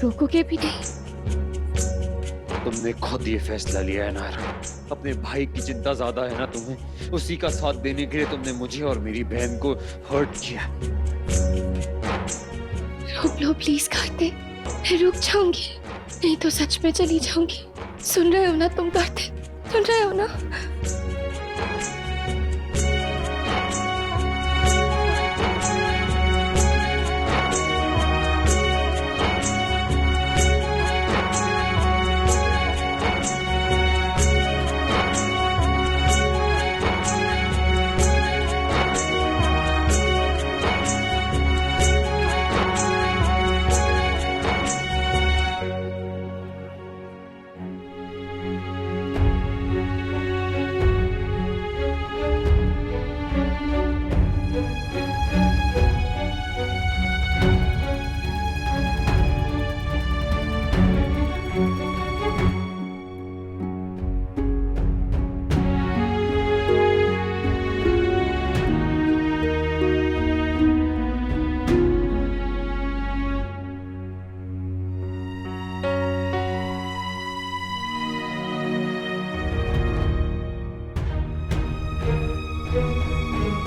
रोकोगे भी नहीं। तुमने खुद ये फैसला लिया है नायरा। अपने भाई की चिंता ज्यादा है ना तुम्हें, उसी का साथ देने के लिए तुमने मुझे और मेरी बहन को हर्ट किया। रोक लो प्लीज कार्तिक, मैं रुक जाऊंगी, नहीं तो सच में चली जाऊंगी। सुन रहे हो ना तुम कार्तिक, सुन रहे हो ना?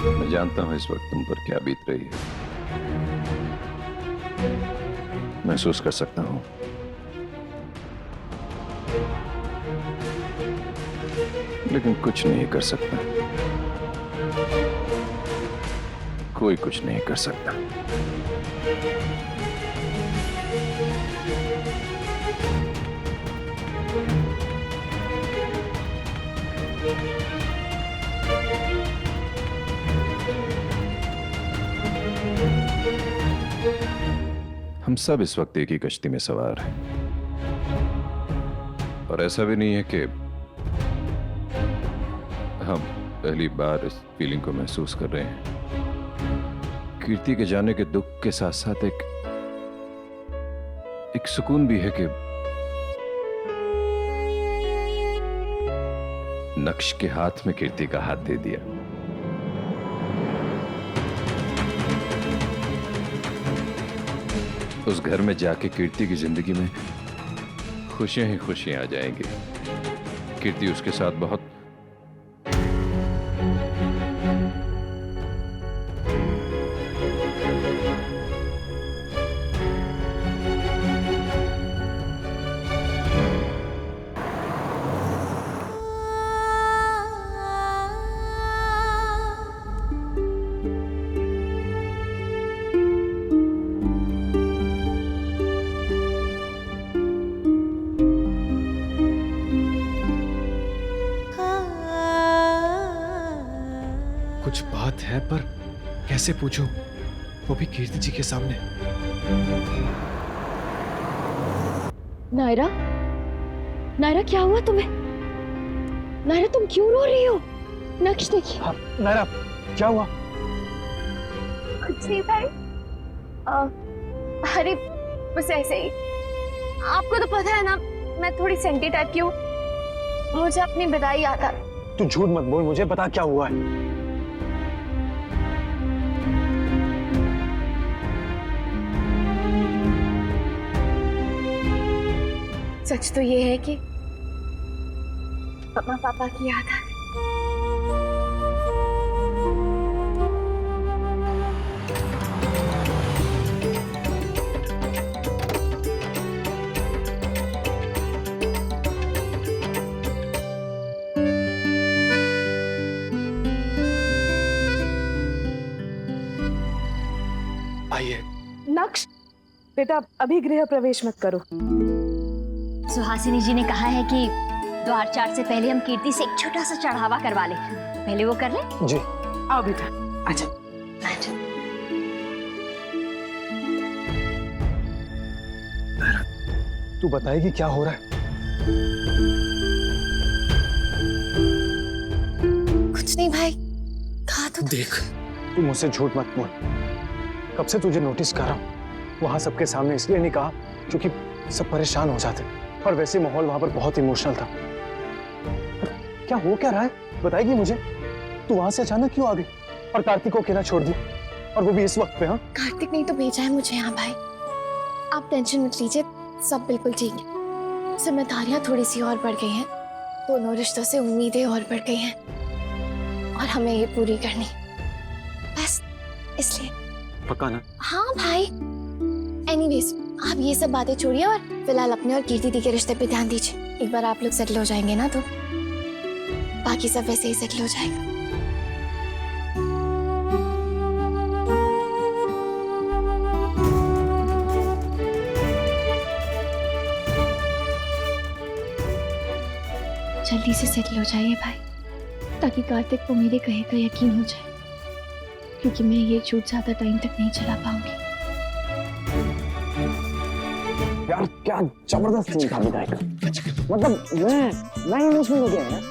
मैं जानता हूं इस वक्त तुम पर क्या बीत रही है, महसूस कर सकता हूं। लेकिन कुछ नहीं कर सकता, कोई कुछ नहीं कर सकता। हम सब इस वक्त एक ही कश्ती में सवार हैं, और ऐसा भी नहीं है कि हम पहली बार इस फीलिंग को महसूस कर रहे हैं। कीर्ति के जाने के दुख के साथ साथ एक सुकून भी है कि नक्श के हाथ में कीर्ति का हाथ दे दिया। उस घर में जाके कीर्ति की जिंदगी में खुशियां ही खुशियां आ जाएंगी। कीर्ति उसके साथ बहुत कुछ बात है, पर कैसे पूछूं, वो भी कीर्ति जी के सामने। नायरा, नायरा क्या हुआ तुम्हें? नायरा तुम क्यों रो रही हो? नक्श देखिए। हाँ, नायरा क्या हुआ? कुछ नहीं भाई, अरे बस ऐसे ही। आपको तो पता है ना मैं थोड़ी सेंटी टाइप की हूँ, मुझे अपनी विदाई याद आ। तू झूठ मत बोल, मुझे बता क्या हुआ है। सच तो ये है कि मम्मा पापा की याद आ गई। आइए। नक्श, बेटा अभी गृह प्रवेश मत करो। सुहासिनी जी ने कहा है कि द्वार 4 से पहले हम कीर्ति से एक छोटा सा चढ़ावा करवा लें। पहले वो कर ले। जी। आओ बेटा, आजा। तू बताएगी क्या हो रहा है? कुछ नहीं भाई, कहा तो देख, तू मुझसे झूठ मत बोल। कब से तुझे नोटिस कर रहा हूँ। वहां सबके सामने इसलिए नहीं कहा क्योंकि सब परेशान हो जाते, और वैसे माहौल वहां पर बहुत इमोशनल था। क्या हो क्या रहा है बताएगी मुझे? तू वहां से अचानक क्यों आ गई और कार्तिक को अकेला छोड़ दिया, और वो भी इस वक्त पे? हाँ, कार्तिक नहीं तो भेजा है मुझे यहाँ भाई। आप टेंशन मत लीजिए, सब बिल्कुल ठीक है। जिम्मेदारियां थोड़ी सी और बढ़ गई हैं, दोनों रिश्तों से उम्मीदें और बढ़ गई हैं और हमें ये पूरी करनी, बस इसलिए। पक्का ना? हाँ भाई। एनीवेज, आप ये सब बातें छोड़िए और फिलहाल अपने और कीर्ति दी के रिश्ते पे ध्यान दीजिए। एक बार आप लोग सेटल हो जाएंगे ना तो बाकी सब वैसे ही सेटल हो जाएगा। जल्दी से सेटल हो जाइए भाई, ताकि कार्तिक को मेरे कहे का यकीन हो जाए, क्योंकि मैं ये झूठ ज्यादा टाइम तक नहीं चला पाऊंगी। यार क्या जबरदस्त सीन था विदाई का। मतलब मैं इमोशनल हो गया यार।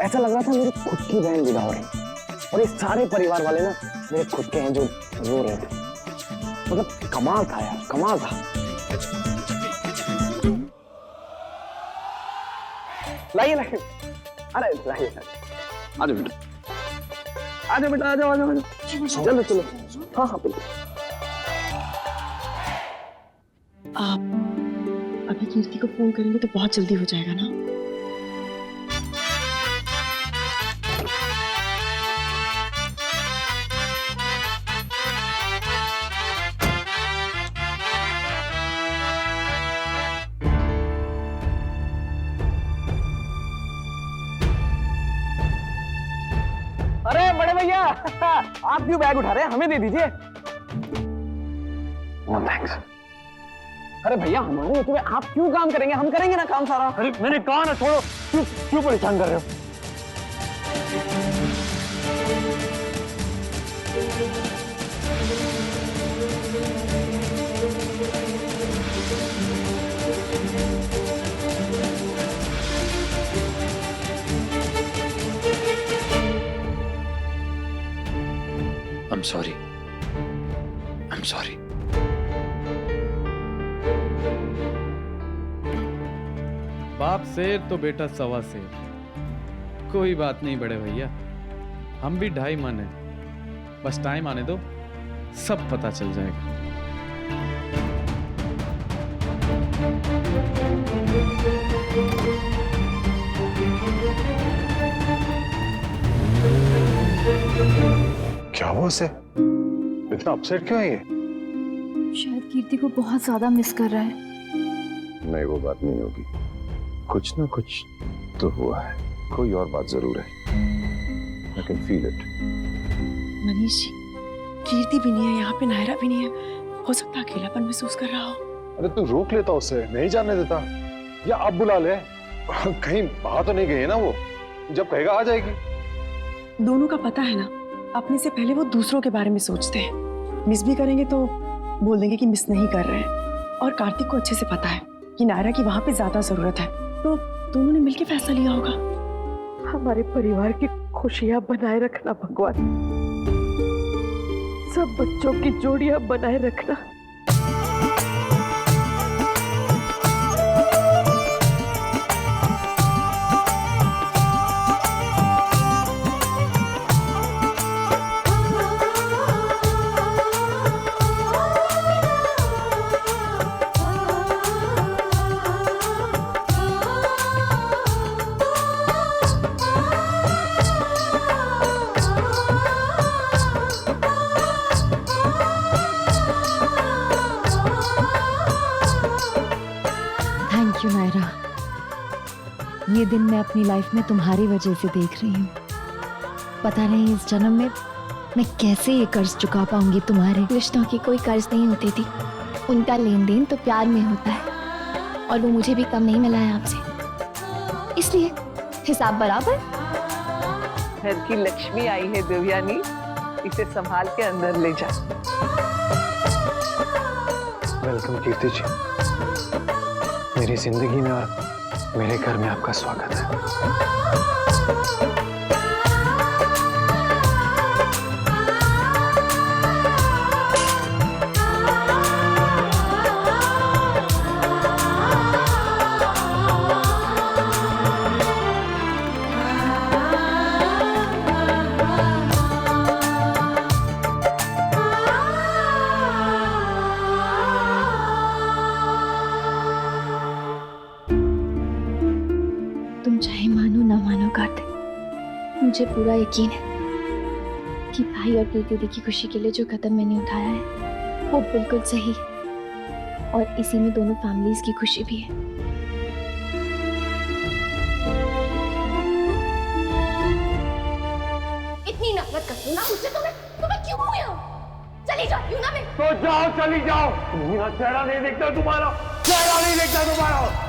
ऐसा लग रहा था मेरी खुद की बहन विदा हो रही और ये सारे परिवार वाले ना मेरे खुद के हैं जो रो रहे थे। मतलब कमाल था यार, कमाल था। लाइए लाइए, अरे लाइए, आ जाओ बेटा, आ जाओ बेटा, आ जाओ आ जाओ, चलो चलो। हाँ हाँ बिल्कुल। आप अभी कीर्ति को फोन करेंगे तो बहुत जल्दी हो जाएगा ना? अरे बड़े भैया, आप क्यों बैग उठा रहे हैं? हमें दे दीजिए। थैंक्स। अरे भैया, हमारे होते हुए आप क्यों काम करेंगे? हम करेंगे ना काम सारा। अरे मैंने कहा ना, छोड़ो। क्यों परेशान कर रहे हो? I'm sorry. I'm sorry. बाप शेर तो बेटा सवा शेर। कोई बात नहीं बड़े भैया, हम भी 2.5 मन हैं। बस टाइम आने दो, सब पता चल जाएगा। क्या हुआ उसे? इतना अपसेट क्यों है ये? शायद कीर्ति को बहुत ज्यादा मिस कर रहा है। नहीं, वो बात नहीं होगी। कुछ ना कुछ तो हुआ है, कोई और बात जरूर है। I can feel it. Manish ji, कीर्ति भी नहीं है यहाँ पे, नायरा भी नहीं है। हो सकता है अकेलापन महसूस कर रहा हो। अरे तू रोक लेता उसे, नहीं जाने देता, या अब बुला ले। कहीं बाहर तो नहीं गई है ना वो? जब कहेगा आ जाएगी। दोनों का पता है ना, अपने से पहले वो दूसरों के बारे में सोचते हैं। मिस भी करेंगे तो बोल देंगे कि मिस नहीं कर रहे हैं। और कार्तिक को अच्छे से पता है कि नायरा की वहां पे ज्यादा जरूरत है, तो दोनों ने मिलकर फैसला लिया होगा। हमारे परिवार की खुशियां बनाए रखना भगवान, सब बच्चों की जोड़ियां बनाए रखना। थैंक यू नायरा, ये दिन मैं अपनी लाइफ में तुम्हारी वजह से देख रही हूँ। पता नहीं इस जन्म में मैं कैसे ये कर्ज चुका पाऊंगी तुम्हारे। रिश्तों की कोई कर्ज नहीं होती थी, उनका लेन देन तो प्यार में होता है, और वो मुझे भी कम नहीं मिला है आपसे, इसलिए हिसाब बराबर। घर की लक्ष्मी आई है देवयानी, इसे संभाल के अंदर ले जा। वेलकम कीर्ति जी, मेरी जिंदगी में और मेरे घर में आपका स्वागत है। मुझे पूरा यकीन है कि भाई और कीर्ति दी की खुशी के लिए जो कदम मैंने उठाया है वो बिल्कुल सही है और इसी में दोनों फैमिलीज की खुशी भी है। इतनी नफरत करती हूँ ना मुझसे, तुम्हें क्यों हुई हो? चली जाती हूँ ना मैं। तो जाओ, चली जाओ। मेरा चेहरा नहीं दिखता तुम्हारा, चेहरा नहीं दिखता तुम्हारा।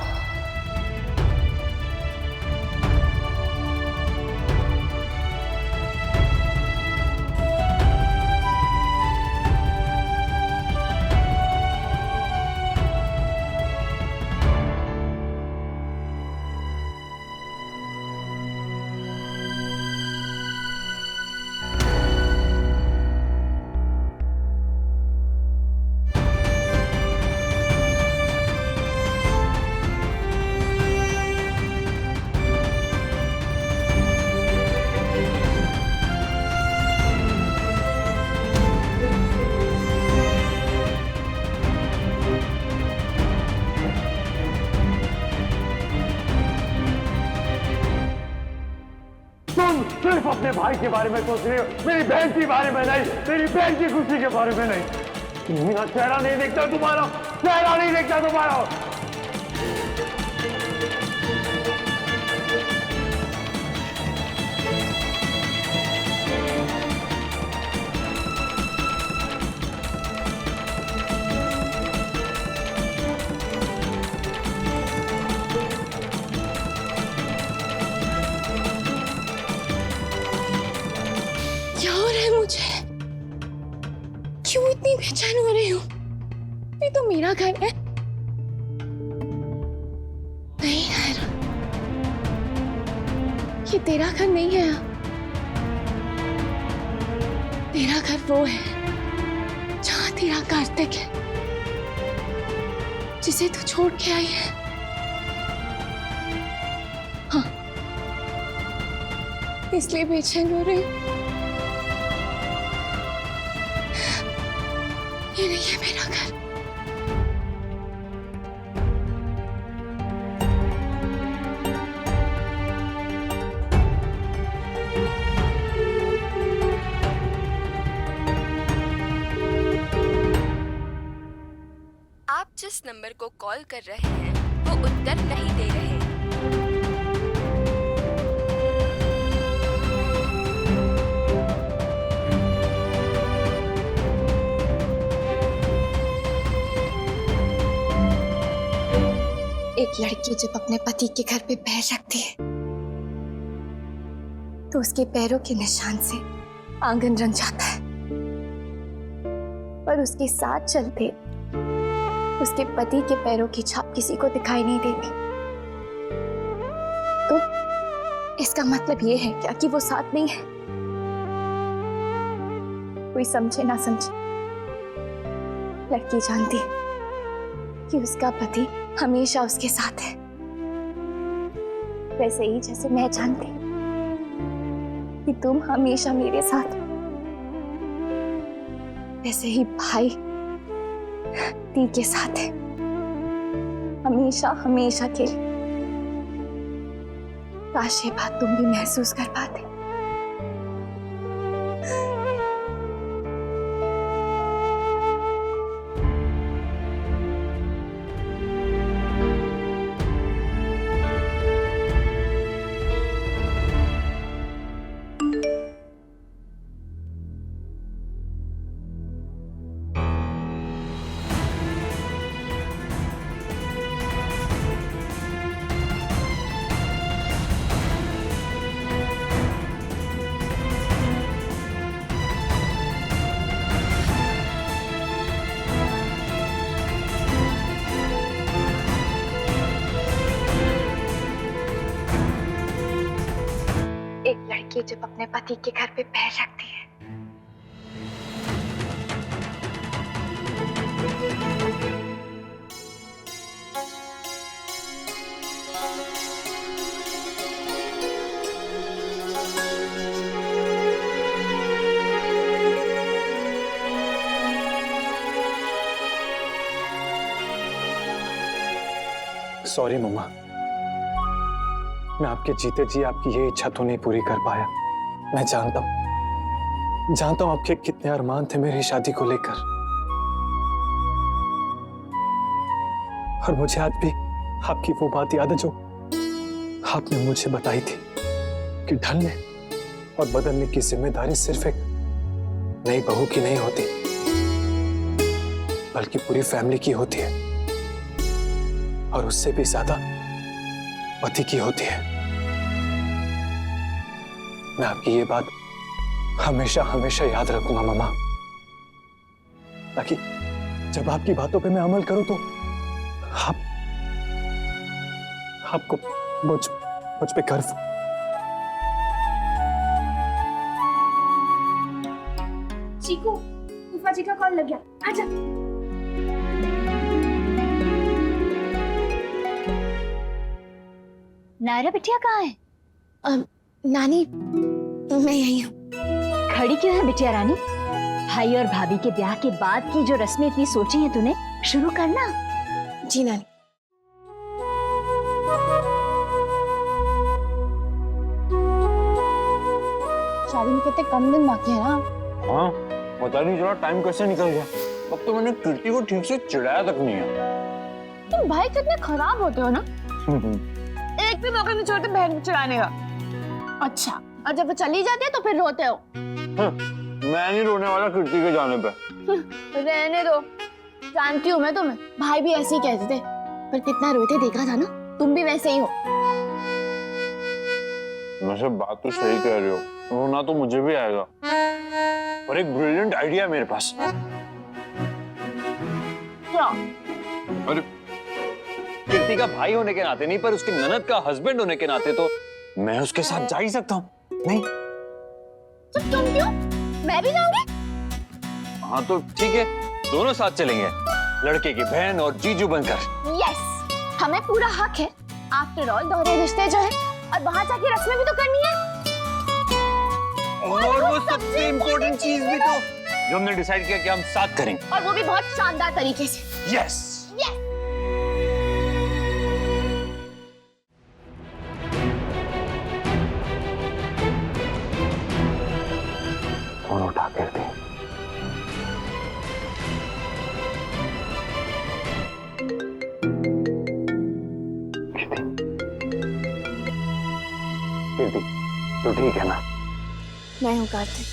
तुम सिर्फ अपने भाई के बारे में सोच रहे हो, मेरी बहन के बारे में नहीं, मेरी बहन की खुशी के बारे में नहीं। मेरा चेहरा नहीं दिखता तुम्हारा, चेहरा नहीं दिखता तुम्हारा। क्या हो रहा है मुझे? क्यों इतनी बेचैन हो रही हूँ? ये तो मेरा घर है। नहीं नायरा, ये तेरा घर नहीं है। तेरा घर वो है जहाँ तेरा कार्तिक है, जिसे तू छोड़ के आई है। हाँ, इसलिए बेचैन हो रही हूँ। ये नहीं है मेरा घर। आप जिस नंबर को कॉल कर रहे हैं वो उत्तर नहीं दे रहे। एक लड़की जब अपने पति के घर पे पैर रखती है तो उसके पैरों के निशान से आंगन रंग जाता है, पर उसके साथ चलते उसके पति के पैरों की छाप किसी को दिखाई नहीं देती। तो इसका मतलब ये है क्या कि वो साथ नहीं है? कोई समझे ना समझे, लड़की जानती है कि उसका पति हमेशा उसके साथ है, वैसे ही जैसे मैं जानती कि तुम हमेशा मेरे साथ हो, वैसे ही भाई दी के साथ है, हमेशा हमेशा के लिए। काश ये बात तुम भी महसूस कर पाते। एक लड़की जब अपने पति के घर पे पैर रखती है सॉरी मम्मा, मैं आपके जीते जी आपकी ये इच्छा तो नहीं पूरी कर पाया। मैं जानता हूँ आपके कितने अरमान थे मेरी शादी को लेकर, और मुझे आज भी आपकी वो बात याद है जो आपने मुझे बताई थी कि ढलने और बदलने की जिम्मेदारी सिर्फ एक नई बहू की नहीं होती, बल्कि पूरी फैमिली की होती है, और उससे भी ज्यादा पति की होती है। मैं आपकी ये बात हमेशा हमेशा याद रखूंगा मामा, ताकि जब आपकी बातों पे मैं अमल करूं तो आपको मुझ पे गर्व। चीकू, फूफा जी का कॉल लग गया, आजा। नायरा बिटिया कहाँ है? नानी, मैं यही हूँ। खड़ी क्यों है बिटिया रानी? भाई और भाभी के ब्याह के बाद की जो रस्में इतनी सोची है तूने, शुरू करना। जी नानी। शादी में कितने कम दिन बाकी है ना। हाँ, पता नहीं चला टाइम कैसे निकल गया। अब तो मैंने कीर्ति को ठीक से चिढ़ाया तक नहीं है। तुम भाई कितने खराब होते हो ना। एक भी मौका नहीं छोड़ते बहन को चिढ़ाने का। अच्छा, और जब वो चली जाती है तो फिर रोते हो। मैं नहीं रोने वाला कीर्ति के जाने पे। रहने दो, जानती हूँ मैं तुम्हें। भाई भी ऐसे ही कहते थे, पर कितना रोते देखा था ना। तुम भी वैसे ही हो। वैसे बात तो सही कह रही हो, रोना तो मुझे भी आएगा, और एक ब्रिलियंट आइडिया है मेरे पास। क्या? अरे कीर्ति का भाई होने के नाते नहीं, पर उसकी ननद का हस्बैंड होने के नाते तो मैं उसके साथ जा ही सकता हूँ। नहीं तो तुम क्यों? मैं भी जाऊंगी। हाँ तो ठीक है, दोनों साथ चलेंगे, लड़के की बहन और जीजू बनकर। यस, हमें पूरा हक है। आफ्टर ऑल दोहरे रिश्ते जो है, और वहां जाके रस्में भी तो करनी है। और वो सबसे इम्पोर्टेंट चीज भी तो जो हमने डिसाइड किया कि हम साथ करेंगे, और वो भी बहुत शानदार तरीके से। यस। फोन उठा कर दे। कीर्ति, तो ठीक है ना? मैं हूँ कार्तिक।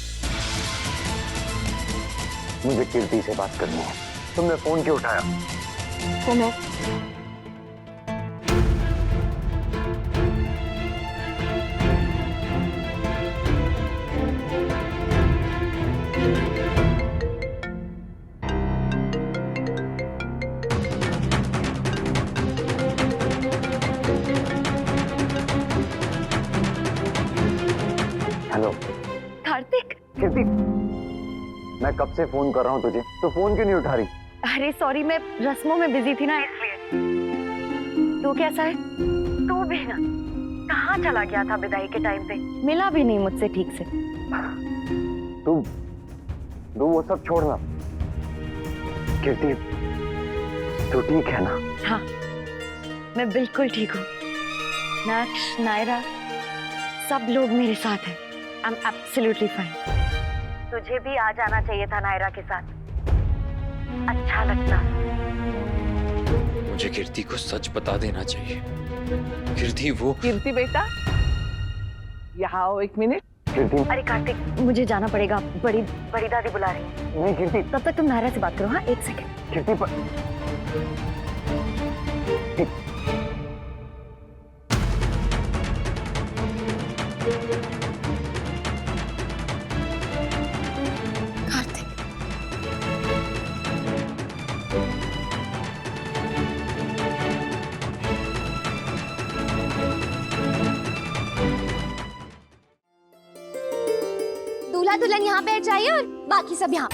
मुझे कीर्ति से बात करनी है। तुमने फोन क्यों उठाया? तो मैं हेलो कार्तिक। कीर्ति, मैं कब से फोन कर रहा हूँ तुझे, तो फोन क्यों नहीं उठा रही? अरे सॉरी, मैं रस्मों में बिजी थी ना, इसलिए। तू कैसा है? तू भी ना, कहाँ चला गया था विदाई के टाइम पे? मिला भी नहीं मुझसे ठीक से। तू वो सब छोड़ना। कीर्ति, तू ठीक है ना? हाँ, मैं बिल्कुल ठीक हूँ। नाक्ष, नायरा, सब लोग मेरे साथ हैं। I am absolutely fine. तुझे भी आ जाना चाहिए था नायरा के साथ, अच्छा लगता। मुझे कीर्ति को सच बता देना चाहिए। कीर्ति वो कीर्ति बेटा, यहाँ आओ एक मिनट। कीर्ति, अरे कार्तिक, मुझे जाना पड़ेगा, बड़ी दादी बुला रही है। नहीं कीर्ति। तब तक तुम नायरा से बात करो। हाँ, एक सेकंड। कीर्ति पर कार्तिक, दूल्हा दुल्हन यहाँ बैठ जाइए और बाकी सब यहाँ।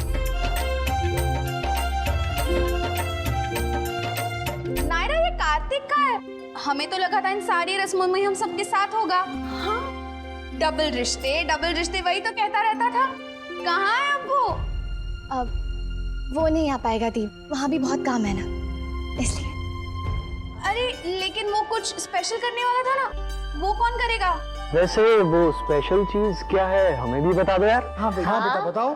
नायरा, ये कार्तिक का है। हमें तो लगा था इन सारी रस्मों में हम सबके साथ होगा। हाँ, डबल रिश्ते वही तो कहता रहता था। कहाँ है अब वो? अब वो नहीं आ पाएगा दी, वहाँ भी बहुत काम है ना, इसलिए। अरे लेकिन वो कुछ स्पेशल करने वाला था ना, वो कौन करेगा? वैसे वो स्पेशल चीज क्या है हमें भी बता दो यार। हाँ बेटा बताओ।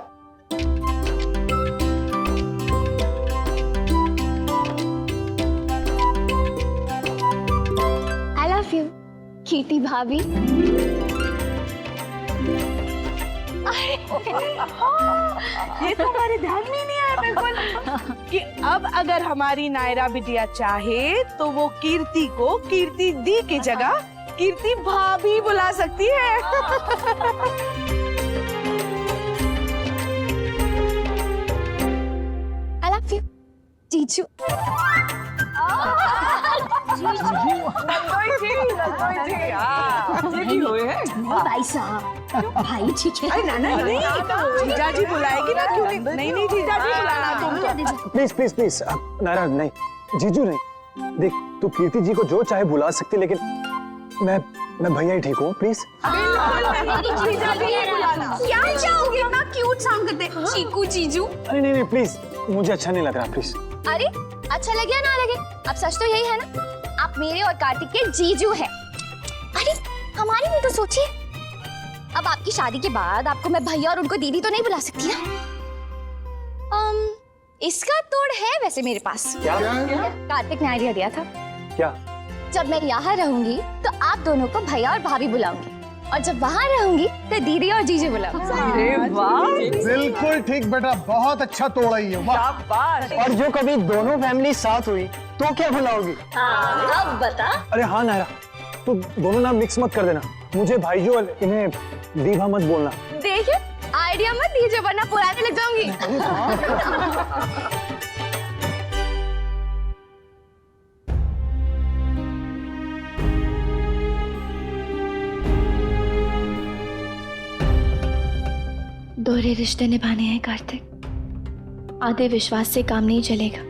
आई लव यू कीर्ति भाभी। ये तो हमारे ध्यान में ही नहीं आया बिल्कुल कि अब अगर हमारी नायरा बिटिया चाहे तो वो कीर्ति को कीर्ति दी की जगह कीर्ति भाभी बुला सकती है। आई लव यू जीजू। भाई साहब भाई ठीक है। नहीं जीजा जी बुलाएगी ना, क्यों नहीं? नहीं जीजा जी बुलाना तुम। प्लीज प्लीज प्लीज नायरा नहीं, जीजू नहीं। देख तू कीर्ति जी को जो चाहे बुला सकती, लेकिन मैं भैया ही ठीक हूँ। प्लीज जीजा जी नहीं बुलाना। क्या चाहोगे? इतना क्यूट साउंड करते चीकू जीजू। अरे नहीं नहीं प्लीज, मुझे अच्छा नहीं लग रहा, प्लीज। अरे अच्छा लगे या ना लगे, अब सच तो यही है ना, आप मेरे और कार्तिक के जीजू हैं। अरे हमारी भी तो सोचिए, अब आपकी शादी के बाद आपको मैं भैया और उनको दीदी तो नहीं बुला सकती ना। इसका तोड़ है वैसे मेरे पास। क्या? कार्तिक ने आइडिया दिया था। क्या? जब मैं यहाँ रहूंगी तो आप दोनों को भैया और भाभी बुलाऊंगी, और जब वहाँ रहूंगी तो दीदी और जीजू बुलाऊंगी। अरे वाह, बिल्कुल ठीक बेटा, बहुत अच्छा तोड़ा ही है। वाह। शाबाश। और जो कभी दोनों फैमिली साथ हुई तो क्या बुलाओगी? अब बता। अरे हाँ नायरा, तू दोनों नाम मिक्स मत कर देना। मुझे भाईजू और इन्हें दीभा मत बोलना। देखिए आइडिया मत दीजिए वरना पुराने लग जाऊंगी। दोहरे रिश्ते निभाने हैं कार्तिक, आधे विश्वास से काम नहीं चलेगा।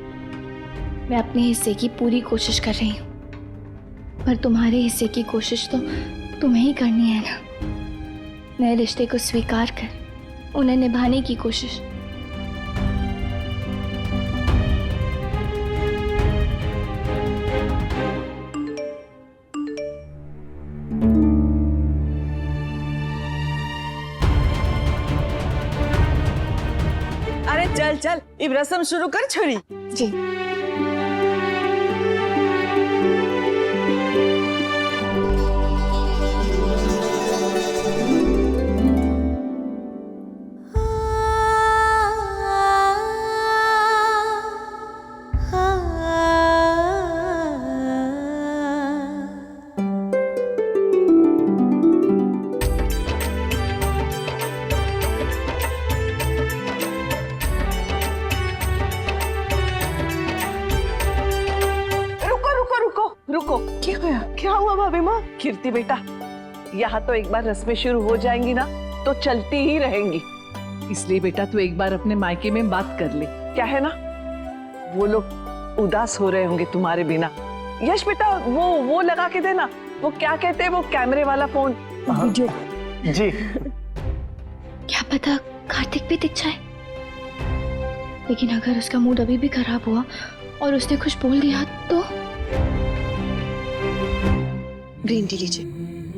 मैं अपने हिस्से की पूरी कोशिश कर रही हूँ, पर तुम्हारे हिस्से की कोशिश तो तुम्हें ही करनी है ना। नए रिश्ते को स्वीकार कर उन्हें निभाने की कोशिश। अरे चल चल, अब रस्म शुरू कर छोरी। जी रुको, क्या हुआ भाभी माँ? कीर्ति बेटा, यहाँ तो एक बार रस्में शुरू हो जाएंगी ना तो चलती ही रहेंगी, इसलिए बेटा तू एक बार अपने मायके में बात कर ले। क्या है ना, वो लोग उदास हो रहे होंगे तुम्हारे बिना। यश बेटा वो लगा के देना, वो क्या कहते हैं वो कैमरे वाला फोन, वीडियो। जी। क्या पता कार्तिक भी दिख जाए, लेकिन अगर उसका मूड अभी भी खराब हुआ और उसने कुछ बोल दिया तो। ग्रीन टी लीजिए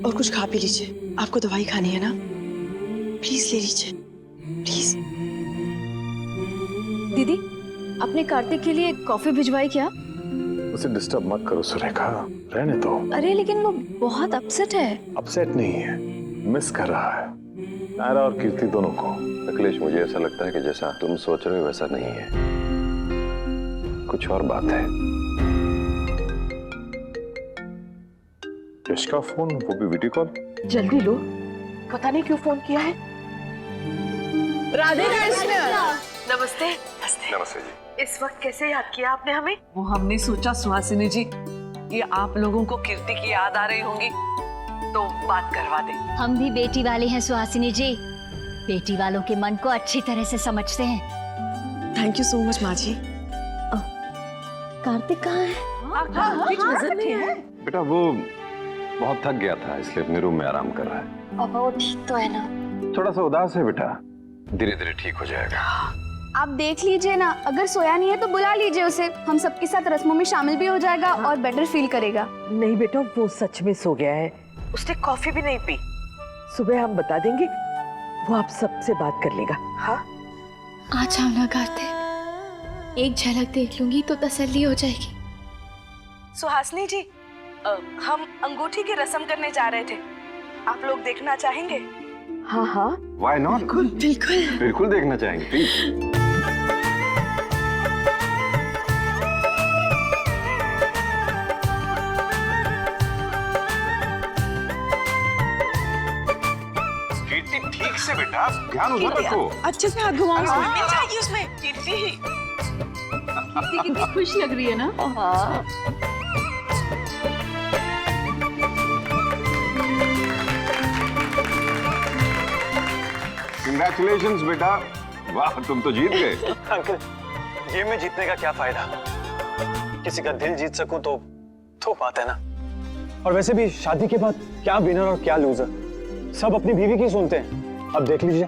और कुछ खा पी लीजिए, आपको दवाई खानी है ना, प्लीज ले लीजिए प्लीज। दीदी आपने कार्तिक के लिए कॉफी भिजवाई क्या? उसे डिस्टर्ब मत करो सुरेखा, रहने दो। अरे लेकिन वो बहुत अपसेट है। अपसेट नहीं है, मिस कर रहा है नायरा और कीर्ति दोनों को। अखिलेश मुझे ऐसा लगता है कि जैसा तुम सोच रहे हो वैसा नहीं है, कुछ और बात है। यश का फोन, वो भी वीडियो कॉल। जल्दी लो, पता नहीं क्यों फोन किया है। राधे कृष्ण। नमस्ते। नमस्ते जी। इस वक्त कैसे याद किया आपने हमें? वो हमने सोचा सुहासिनी जी, ये आप लोगों को कीर्ति की याद आ रही होंगी तो बात करवा दे। हम भी बेटी वाले हैं सुहासिनी जी, बेटी वालों के मन को अच्छी तरह से समझते हैं। थैंक यू सो मच माँ जी। कार्तिक कहाँ है? कुछ नजर नहीं है। बेटा वो बहुत थक गया था इसलिए अपने रूम में आराम कर रहा है। अब वो ठीक तो है ना? थोड़ा सा उदास है बेटा, धीरे धीरे ठीक हो जाएगा। आप देख लीजिए ना, अगर सोया नहीं है तो बुला लीजिए उसे, हम सबके साथ रस्मों में शामिल भी हो जाएगा और बेटर फील करेगा। नहीं बेटा, वो सच में सो गया है, उसने कॉफी भी नहीं पी। सुबह हम बता देंगे, वो आप सबसे बात कर लेगा। हाँ आ जाओ ना कार्तिक, एक झलक देख लूंगी तो तसल्ली हो जाएगी। सुहासनी जी, हम अंगूठी की रस्म करने जा रहे थे, आप लोग देखना चाहेंगे? हाँ हाँ व्हाई नॉट? बिल्कुल बिल्कुल। बिल्कुल देखना चाहेंगे, प्लीज। ठीक से बेटा, ध्यान उधर रखो। अच्छे से हाथ घुमाओ, मिल जाएगी उसमें। कीर्ति कितनी खुश लग रही है ना। हाँ। कंग्रेचुलेशंस बेटा, वाह तुम तो जीत गए। अंकल, गेम में जीतने का क्या फायदा? किसी का दिल जीत सकूं तो बात है ना। और वैसे भी शादी के बाद क्या विनर और क्या लूजर, सब अपनी बीवी की सुनते हैं। अब देख लीजिए,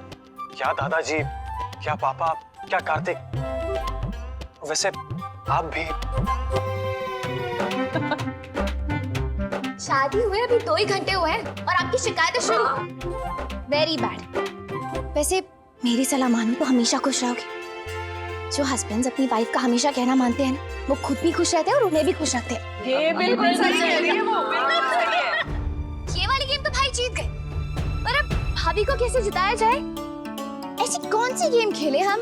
क्या दादाजी, क्या पापा, क्या कार्तिक, वैसे आप भी। शादी हुए अभी 2 ही घंटे हुए हैं और आपकी शिकायतें शुरू। Very bad. वैसे मेरी सलाह मानो तो हमेशा खुश रहोगे। जो हस्बैंड्स अपनी वाइफ का हमेशा कहना मानते हैं ना, वो खुद भी खुश रहते हैं और उन्हें भी खुश रखते हैं। ये बिल्कुल सही कह रही है वो, बिल्कुल सही है। ये वाली गेम तो भाई जीत गए, पर अब भाभी को कैसे जिताया जाए? ऐसी कौन सी गेम खेले हम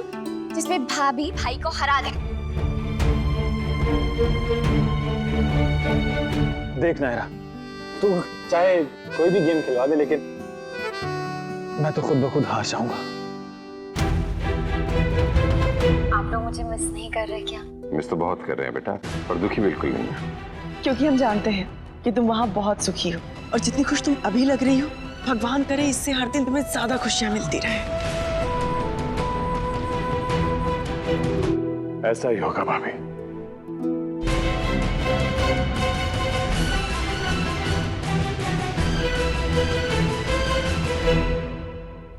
जिसमें भाभी भाई को हरा दे? देख नायरा, तू चाहे कोई भी गेम खिलवा दे, लेकिन मैं तो खुद ब खुद हार जाऊंगा। आप लोग मुझे मिस नहीं कर रहे क्या? मिस तो बहुत कर रहे हैं बेटा, पर दुखी बिल्कुल नहीं है। क्योंकि हम जानते हैं कि तुम वहाँ बहुत सुखी हो, और जितनी खुश तुम अभी लग रही हो, भगवान करे इससे हर दिन तुम्हें ज्यादा खुशियां मिलती रहे। ऐसा ही होगा भाभी।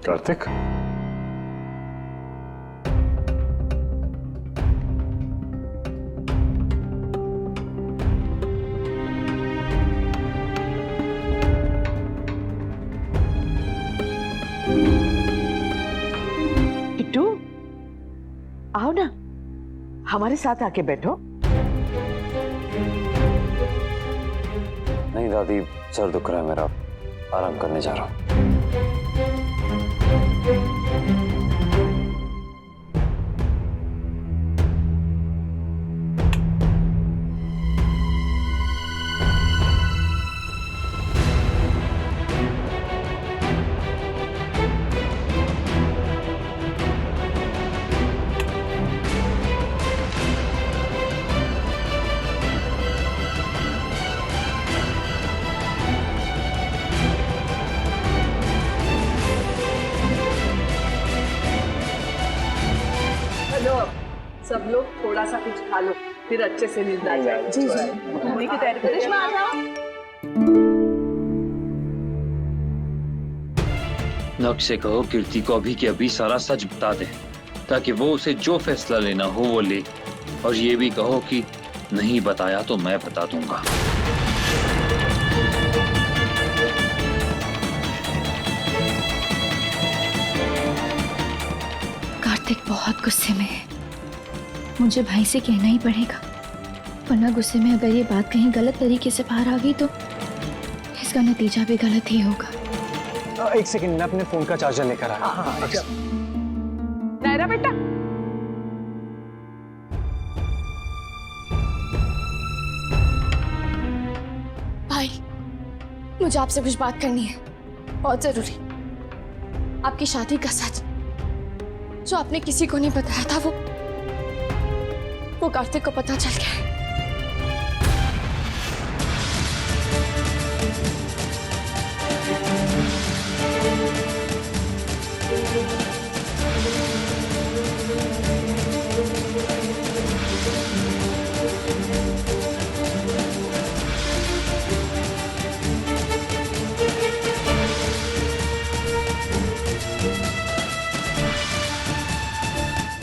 कार्तिक, किट्टू, आओ ना, हमारे साथ आके बैठो। नहीं दादी, सर दुख रहा है मेरा, आराम करने जा रहा हूँ। सब लोग थोड़ा सा कुछ खा लो, फिर अच्छे से नींद आ जाएगी। जी जी, खाने की तैयारी करो। रेशमा आ जाओ। नक से कहो कीर्ति को अभी के अभी सारा सच बता दे, ताकि वो उसे जो फैसला लेना हो वो ले, और ये भी कहो कि नहीं बताया तो मैं बता दूंगा। कार्तिक बहुत गुस्से में है, मुझे भाई से कहना ही पड़ेगा, वरना गुस्से में अगर ये बात कहीं गलत तरीके से बाहर आ गई तो इसका नतीजा भी गलत ही होगा। एक सेकंड, मैं अपने फोन का चार्जर लेकर आया। नायरा बेटा, भाई मुझे आपसे कुछ बात करनी है, बहुत जरूरी। आपकी शादी का सच जो आपने किसी को नहीं बताया था, वो कार्तिक को पता चल गया है।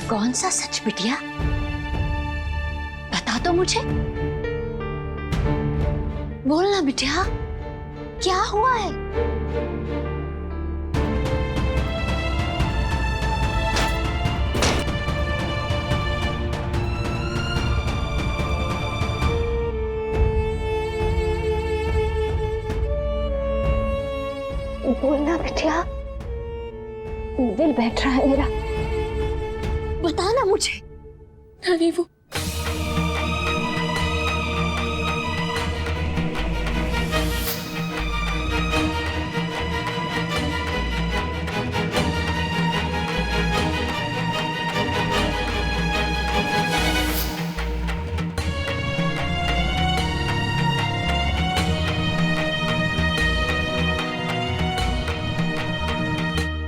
कौन सा सच बिटिया? बता तो मुझे, बोलना बिटिया। क्या हुआ है? बोलना बिटिया, दिल बैठ रहा है मेरा, बताना मुझे। नानी वो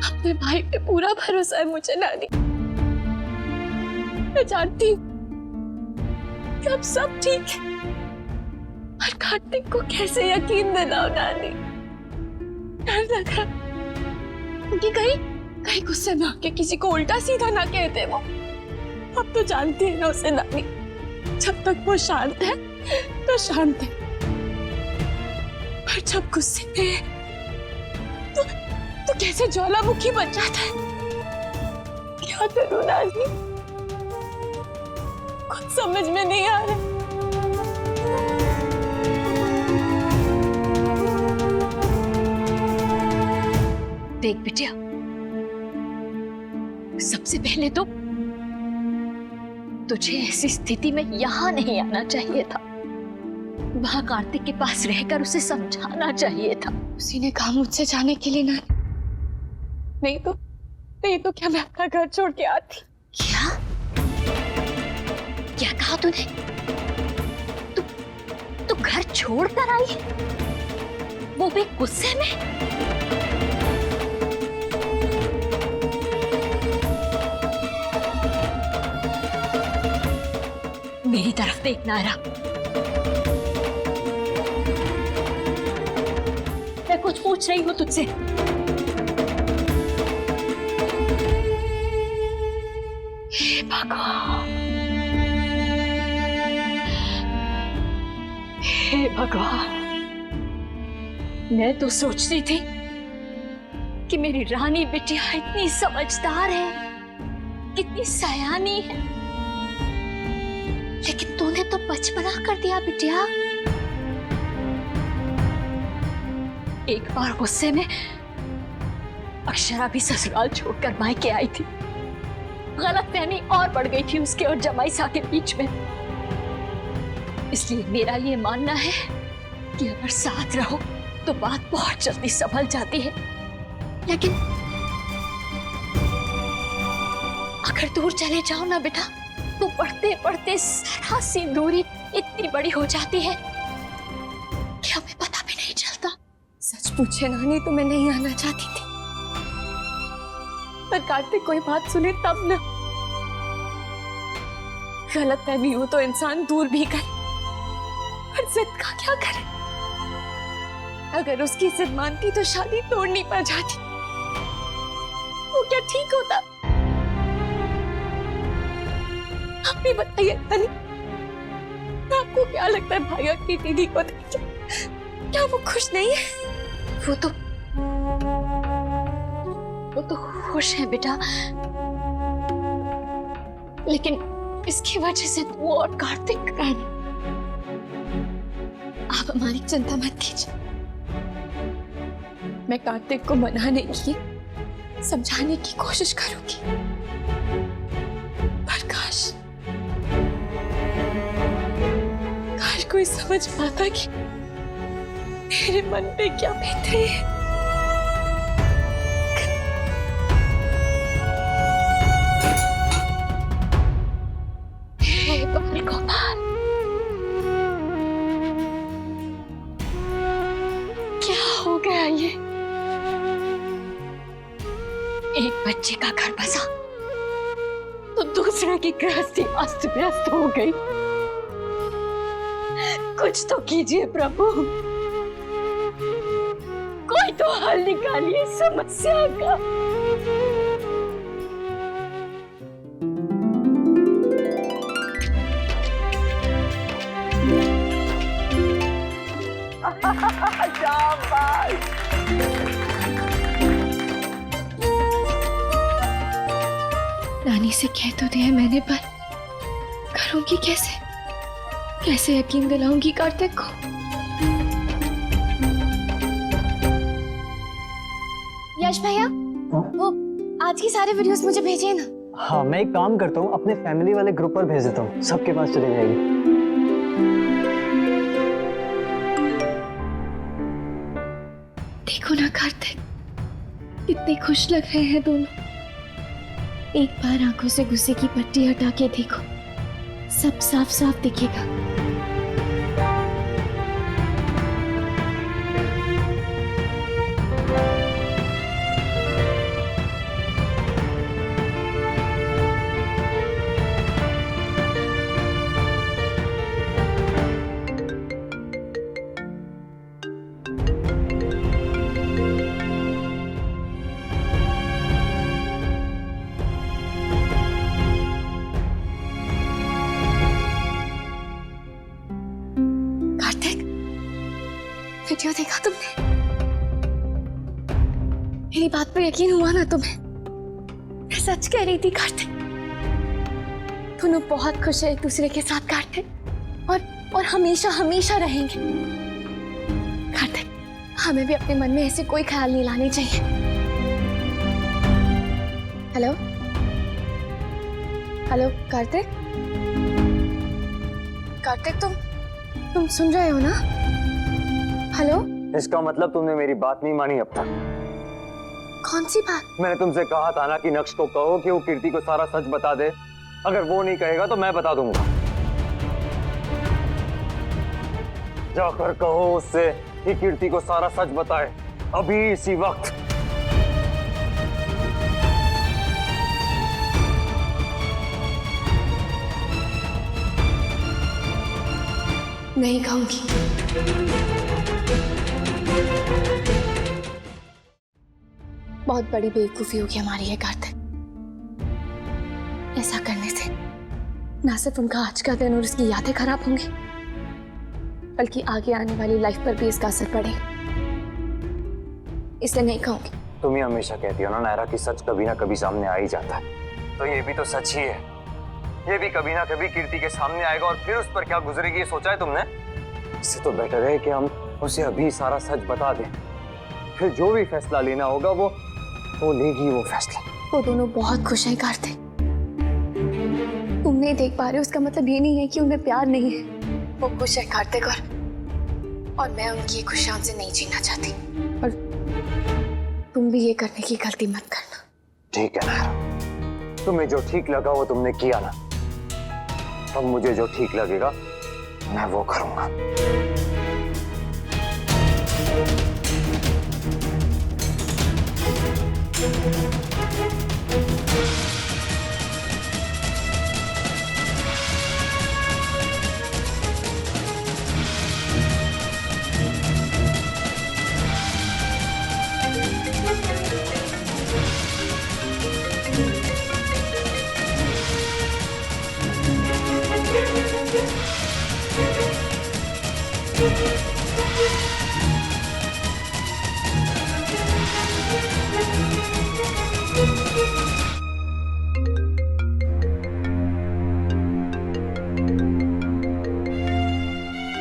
अपने भाई पे पूरा भरोसा है मुझे नानी। मैं जानती हूँ कि अब सब ठीक है, और कार्तिक को कैसे यकीन दिलाओ नानी। डर लग रहा कि कहीं गुस्से में आके किसी को उल्टा सीधा ना कहते वो। अब तो जानती है ना उसे नानी, जब तक वो शांत है तो शांत है, पर जब गुस्से में है तो कैसे ज्वालामुखी बन जाता है। क्या करूं नानी, कुछ समझ में नहीं आ रहा। देख बिटिया, सबसे पहले तो तुझे ऐसी स्थिति में यहां नहीं आना चाहिए था। वहां कार्तिक के पास रहकर उसे समझाना चाहिए था। उसी ने कहा मुझसे जाने के लिए नानी, नहीं तो क्या मैं अपना घर छोड़ के आती। क्या क्या कहा तूने? तू घर छोड़ कर आई, वो भी गुस्से में? मेरी तरफ देख नायरा, मैं कुछ पूछ रही हूँ तुझसे। हे भगवान, हे भगवान, मैं तो सोचती थी कि मेरी रानी बिटिया इतनी समझदार है, कितनी सयानी है, लेकिन तूने तो बचपना कर दिया बिटिया। एक बार गुस्से में अक्षरा भी ससुराल छोड़कर मायके आई थी। गलतफहमी और बढ़ गई थी उसके और जमाई सा के बीच में। इसलिए मेरा ये मानना है कि अगर साथ रहो तो बात बहुत जल्दी संभल जाती है, लेकिन अगर दूर चले जाओ ना बेटा, तो बढ़ते बढ़ते जरा सी दूरी इतनी बड़ी हो जाती है कि हमें पता भी नहीं चलता। सच पूछे नानी तो मैं नहीं आना चाहती थी, पर कार्तिक कोई बात सुने तब ना। गलतफहमी हो तो इंसान दूर भी करे, पर जिद का क्या करे? अगर उसकी जिद मानती तो शादी तोड़नी पड़ जाती। वो क्या ठीक होता? आप भी बताइए तनी, आपको क्या लगता है भाइया की दीदी को देख के? क्या वो खुश नहीं है? वो तो खुश है बेटा, लेकिन इसकी वजह से तू और कार्तिक आप हमारी चिंता मत कीजिए। मैं कार्तिक को मनाने की, समझाने की कोशिश करूंगी, पर काश कोई समझ पाता कि मेरे मन पे क्या बीत रही है। हे बाल गोपाल, क्या हो गया ये? एक बच्चे का घर बसा तो दूसरे की गृहस्थी अस्त व्यस्त हो गई। कुछ तो कीजिए प्रभु, कोई तो हल निकालिए समस्या का। शाबाश। नानी से कह तो दिया मैंने, पर करूंगी कैसे? कैसे यकीन दिलाऊंगी कार्तिक को? यश भैया, वो आज की सारे वीडियोस मुझे भेजिए ना। हाँ, मैं एक काम करता हूँ, अपने फैमिली वाले ग्रुप पर भेज देता हूँ, सबके पास चली जाएगी। देखो ना कार्तिक, कितने खुश लग रहे हैं दोनों। एक बार आंखों से गुस्से की पट्टी हटा के देखो, सब साफ साफ दिखेगा। वीडियो देखा तुमने? मेरी बात पर यकीन हुआ ना तुम्हें? मैं सच कह रही थी कार्तिक। दोनों बहुत खुश है एक दूसरे के साथ कार्तिक, और हमेशा हमेशा रहेंगे। कार्तिक, हमें भी अपने मन में ऐसे कोई ख्याल नहीं लाने चाहिए। हेलो हेलो कार्तिक, कार्तिक तुम सुन रहे हो ना? हेलो? इसका मतलब तुमने मेरी बात नहीं मानी अब तक। कौन सी बात? मैंने तुमसे कहा था ना कि नक्श को कहो कि वो कीर्ति को सारा सच बता दे। अगर वो नहीं कहेगा तो मैं बता दूंगा। जाकर कहो उससे कि कीर्ति को सारा सच बताए, अभी इसी वक्त। नहीं कहूंगी। बहुत बड़ी बेवकूफी होगी हमारी है कार्तिक। ऐसा करने से ना सिर्फ उनका आज का दिन और उसकी यादें खराब होंगी, बल्कि आगे आने वाली लाइफ पर भी इसका असर पड़ेगा। इसलिए नहीं कहूंगी। तुम ही हमेशा कहती हो ना नायरा कि सच कभी ना कभी सामने आ ही जाता है, तो ये भी तो सच ही है। ये भी कभी ना कभी कीर्ति के सामने आएगा और फिर उस पर क्या गुजरेगी ये सोचा है तुमने? इससे तो बेटर है कि हम उसे अभी सारा सच बता दें, फिर जो भी फैसला लेना होगा वो लेगी वो फैसला। वो दोनों बहुत खुश हैं कार्तिक। तुम नहीं देख पा रहे हो, उसका मतलब ये नहीं है कि उन्हें प्यार नहीं है। वो खुश है कार्तिक, और मैं उनकी खुशियां से नहीं जीना चाहती। और तुम भी ये करने की गलती मत करना। ठीक है नायरा, तुम्हें जो ठीक लगा वो तुमने किया ना, अब मुझे जो ठीक लगेगा मैं वो करूंगा।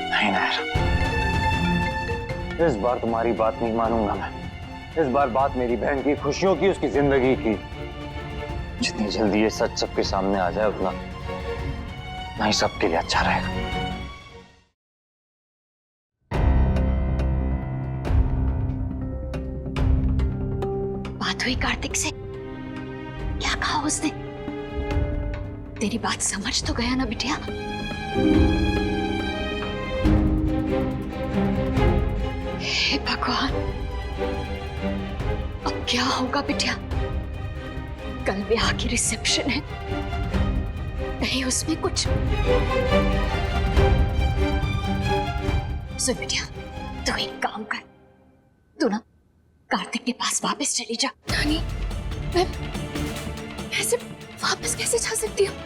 नहीं नायरा, इस बार तुम्हारी बात नहीं मानूंगा मैं। इस बार बात मेरी बहन की खुशियों की, उसकी जिंदगी की। जितनी जल्दी ये सच सबके सामने आ जाए उतना नहीं सबके लिए अच्छा रहेगा। बात हुई कार्तिक से? क्या कहा उसने? तेरी बात समझ तो गया ना बिटिया? हे भगवान, अब क्या होगा बिटिया? कल ब्याह की रिसेप्शन है, कहीं उसमें कुछ? सुन बिटिया, तू एक काम कर, तू ना कार्तिक के पास वापस चली जा। नानी, मैं ऐसे वापस कैसे जा सकती हूँ?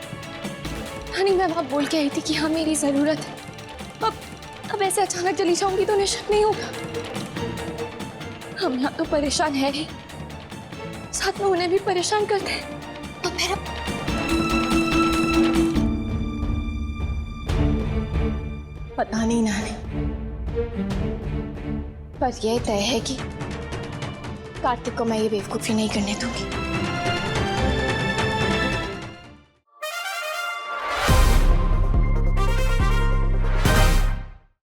नानी, मैं वहां बोल के आई थी कि हाँ मेरी जरूरत है। अब ऐसे अचानक चली जाऊंगी तो उन्हें शक नहीं होगा? हम यहाँ तो परेशान है ही, साथ में उन्हें भी परेशान करते हैं। तो फिर पता नहीं नानी, पर यह तय है कि कार्तिक को मैं ये बेवकूफी नहीं करने दूंगी।